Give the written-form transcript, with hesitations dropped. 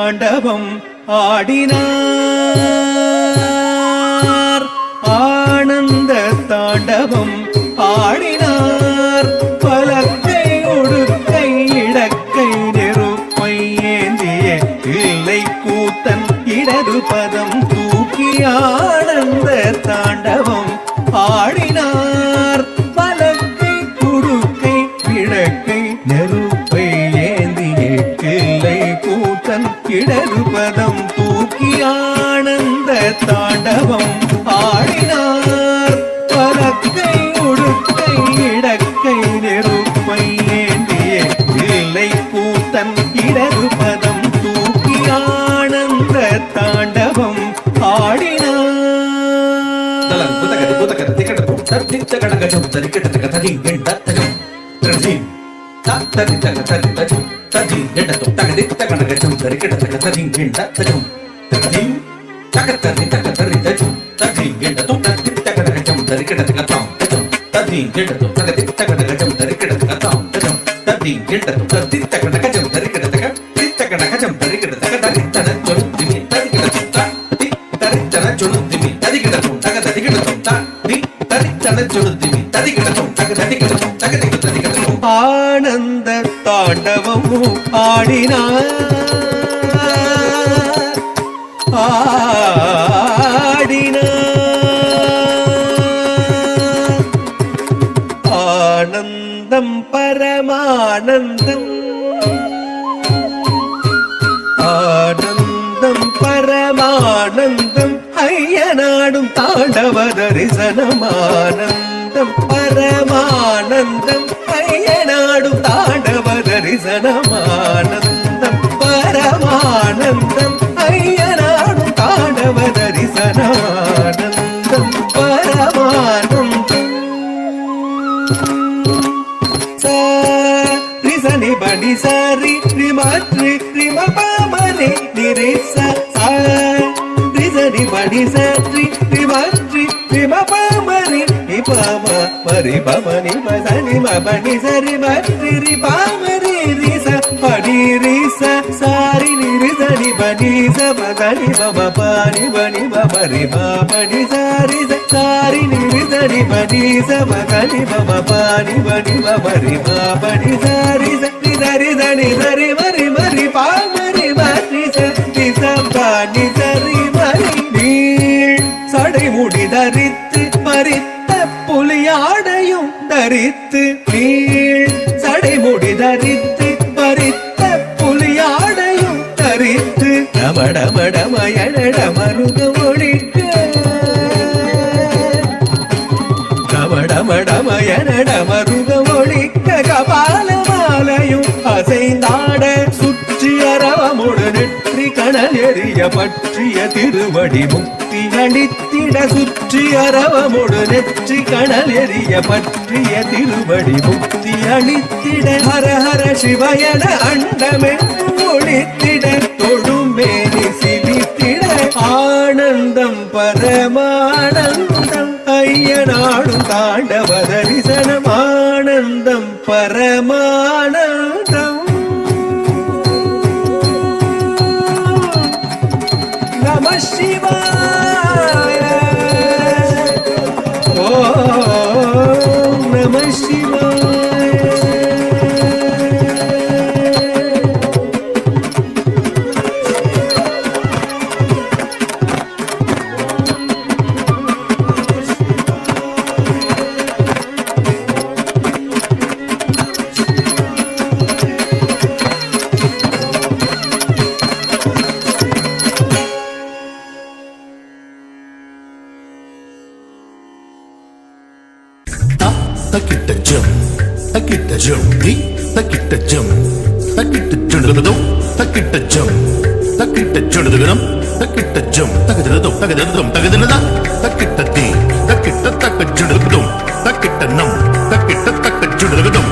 தாண்டவம் ஆடினார். ஆனந்த தாண்டவம் ஆடினார். பலக்கை உடுக்கை இடக்கை நெருப்பை ஏந்திய இல்லை கூத்தன் இடது பதம் தூக்கி ஆனந்த தாண்டவம் ஆடினார். பலக்கை குடுக்கை இடக்கை நெருப்பை ஏந்திய இல்லை கூத்தன் இடது பதம் தூக்கி ஆனந்த தாண்டவம் ஆடினார். பலக்கை உடுக்கை இடக்கை நெருப்பை ஏந்திய இல்லை கூத்தன் இடது பதம் தூக்கி ஆனந்த தாண்டவம் ஆடினார். ஆனந்த தாண்டவம் ஆடினார். ஆனந்தம் பரமானந்தம் ஆனந்தம் பரமானந்தம் ஐயனாடும் தாண்டவ தரிசனமானந்தம் பரமானந்தம் ஐயனாடும் தாண்டவ தரிசனமானந்தம் பரமானந்தம் ஐயனாடும் தாண்டவ தரிசனமானந்தம் பரமானந்தம். சரி படி சரி ரிமத்ரி ரிம பாமரி நிரிச சரி படி சரி ரிமத்ரி ரிம பாமரி நிபம பரி பமனி பசனி மபனி சரி மத்ரி ரி பாமரி ரிச படி ரிச சாரி நிரிசனி படி ச பதனி பம பானி பனி பமரி பமனி சாரி சாரி நிரிசனி படி ச பதனி பம பானி பனி பமரி பமனி சாரி சரி சரி சரி மரி மரி பாமரி மரி சரி சம்பானி சரி மரி நீள் சடை முடி தரித்து பறித்த புலியாடையும் தரித்து நீள் சடை முடி தரித்து பறித்த புலியாடையும் தரித்து டமடமடமயனட மருக ஒழிக்க டமடமடமயனட மருக ஒழிக்க கபால மாலையும் அசைந்தாட சுற்றி அரவமுடு நெற்றி கணல் எறிய பற்றிய திருவடி முக்தி அளித்திட சுற்றி அரவமுடு நெற்றி கணல் எறிய பற்றிய திருவடி முக்தி அளித்திட ஹர ஹர சிவயன அண்டமே ஒளித்திட தொழுமேனி சிலித்திட ஆனந்தம் பரமானந்தம் ஐயனாடும் தாண்டவ தரிசனம் ஆனந்தம் பரமானந்தம். நம சிவாய ஓம் நம சிவாய. Takita jum, takita jum, takita jum, takita junadum, takita jum, takita junadum, takita jum, takadum, takadum, takadum, takita di, takita takajunadum, takita nam, takita takajunadum.